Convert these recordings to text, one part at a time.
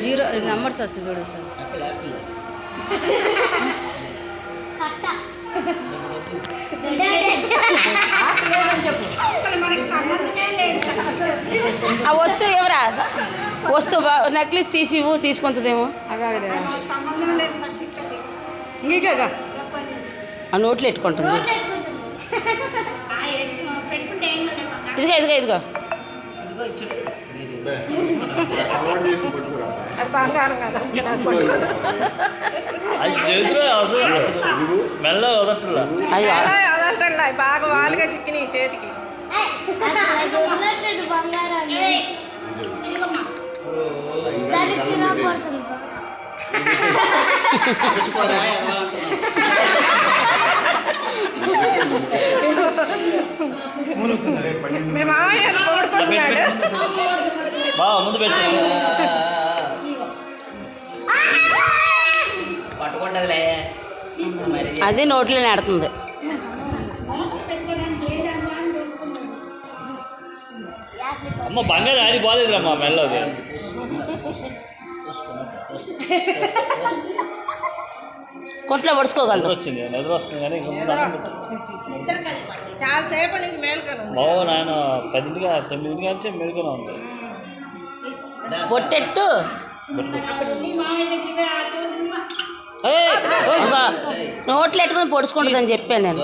Zero numbers వచ్చి చూడు sir. ఆ వస్తువు ఎవరా వస్తువు నెక్లెస్ తీసి ఇవ్వు తీసుకుంటుందేమో. ఇంకా ఆ నోట్లు పెట్టుకుంటుంది. ఇదిగో ఇదిగో ఇదిగో అది బంగారం కదా మెల్ల వదట్లా బాగా వాళ్ళుగా చిక్కినాయి చేతికి. మీ మామయ్య కోడుకుంటున్నాడు. ముందు పెట్టు. అది నోట్లో నెడుతుంది. అమ్మ బంగారు ఆడి బాగాలేదురమ్మా మెల్లది. కొట్లో పడుచుకోగలదు. వచ్చింది నిద్ర వస్తుంది కానీ చాలాసేపు నీకు మేలుకొని బాబు నాయన 10ంటికి 9ంటికి నుంచి మేలుకొని ఉంది. బొట్టెట్టు నోట్లు ఎట్టుకుని పొడుచుకుంటుందని చెప్పాను నేను.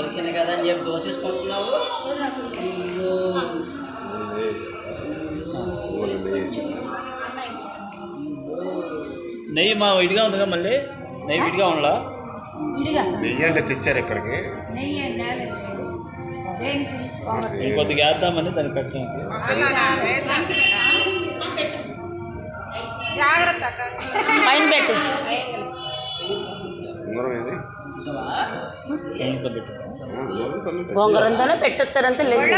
నెయ్యి మా విడిగా ఉందిగా మళ్ళీ నెయ్యి విడిగా ఉండలా. నెయ్యి అంటే తెచ్చారు ఇక్కడికి. కొద్దిగా వేద్దామని దాన్ని పెట్టడానికి. పైన పెట్టు. బొంగరంతోనే పెట్టేస్తారంటే లేచి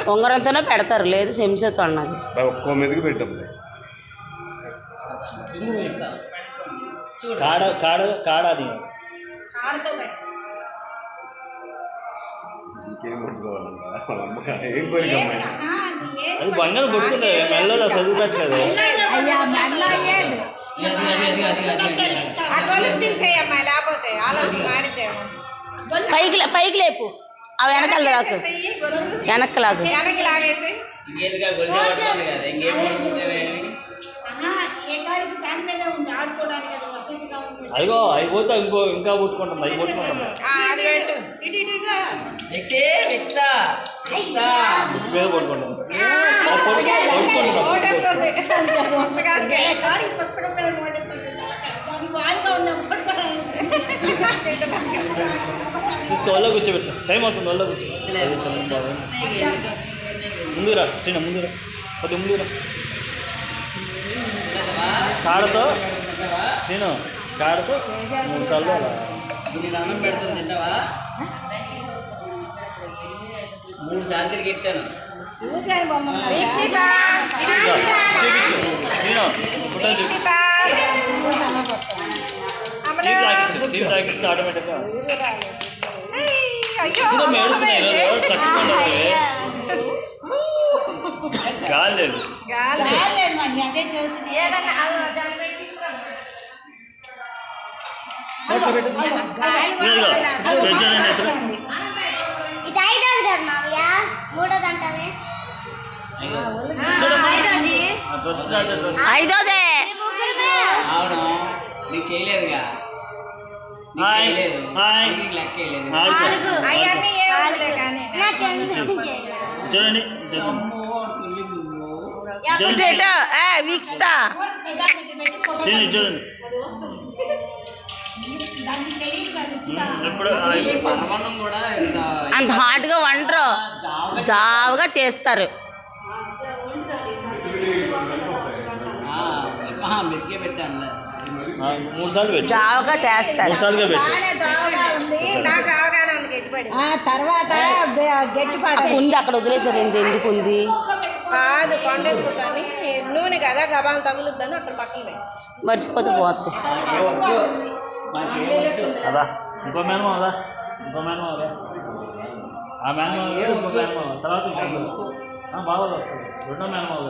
బొంగరంతోనే పెడతారు. లేదు చెంచాతో అన్నది ఒక్కో మీదకి పెట్టాం. కాడాది ఇంకేం పట్టుకోవాలన్నా వాళ్ళ అమ్మక ఏం కోరిక అమ్మాయి. అది బంగారం కొట్టుకుంటే మెల్లగా చదువు పెట్టలేదు. పైకి పైకి లేపు. అవి వెనకాల రాకు. వెనక్కి లాగు. అదిగో అయిపోతే ఇంకా కొట్టుకుంటుంది. అవి కొట్టుకుంటుంది. మీద కొట్టుకుంటుంది. తీసుకో వల్ల కూర్చోబెట్టు. టైం అవుతుంది. వల్ల కూర్చోబెట్టు. ముందురా శ్రీనా ముందురా కొద్దిగా ముందురా. కాడతో నేను కాడతో 3 సార్లు అలా అన్నం పెడుతుంది. తింటావా? 3 సార్లు తిరిగి ఎట్టాను. ఆటోమేటిక్గా చక్కగా గాలి లేదు. ఐదోదే నీకు చేయలేదుగా. చూడండి వీక్స్తా చూడండి. అంత హాట్గా వండరు. జావుగా చేస్తారు. మెతికే పెట్టాను. 3 సార్లు జావుగా చేస్తారు. 3 సార్లుగా పెట్టి ఉంది. అక్కడ వదిలేసారు. ఎందుకు ఉంది కాదు కొండెక్కుతాని నూనె కదా గబాలు తగులుద్దని అక్కడ పక్కన మర్చిపోతే పోతుంది. అదా ఇంకో మేడం అదా ఇంకో మేనమావ ఆ మేనమావ ఇంకో మేనమావ తర్వాత బాగా వస్తుంది రెండో మేనమావ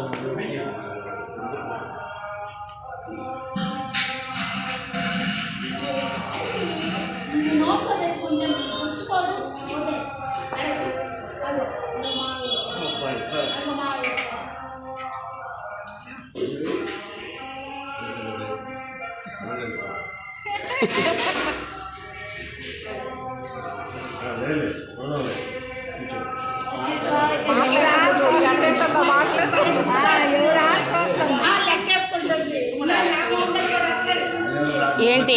ఏంటి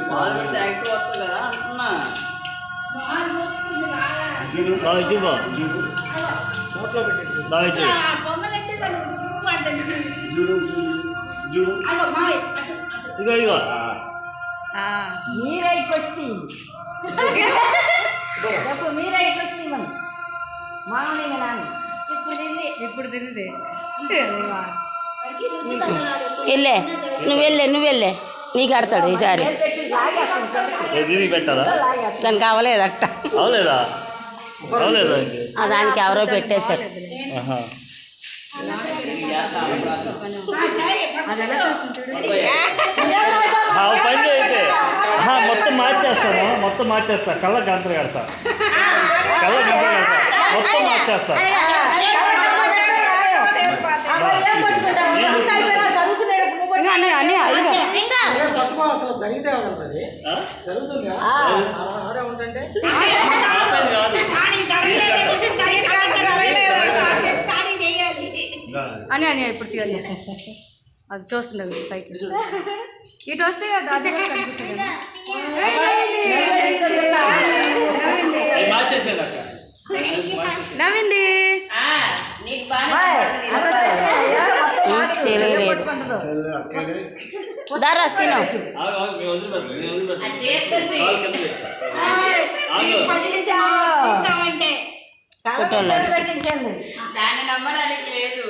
పాలు పెడితే యాక్టివ్ వస్తుంది కదా అంటున్నా. ఇగో ఇగో మీరే ఇటుకు వచ్చి చెప్పు మీరే ఇటుకు వచ్చి మనం మామూలు నాన్న ఇప్పుడు తింది వెళ్ళే నువ్వు వెళ్ళే నీకు ఆడతాడు ఈసారి దీనికి పెట్టాలా దానికి అవ్వలేదట అవలేదా అవలేదా దానికి ఎవరో పెట్టేశారు పని అయితే మొత్తం మార్చేస్తా కళ్ళ గంటలు కడతా మొత్తం మార్చేస్తా అసలు జరిగితే కదండి జరుగుతుంది ఆడే ఉంటుంటే అని అని ఇప్పుడు తీయాలి అది చూస్తుంది అది పైకి ఇటు వస్తే అది కూడా కనిపిస్తుంది. మార్చేసేదక్క నవ్వింది చేయలేదు దారా సీను దాన్ని నమ్మడానికి లేదు.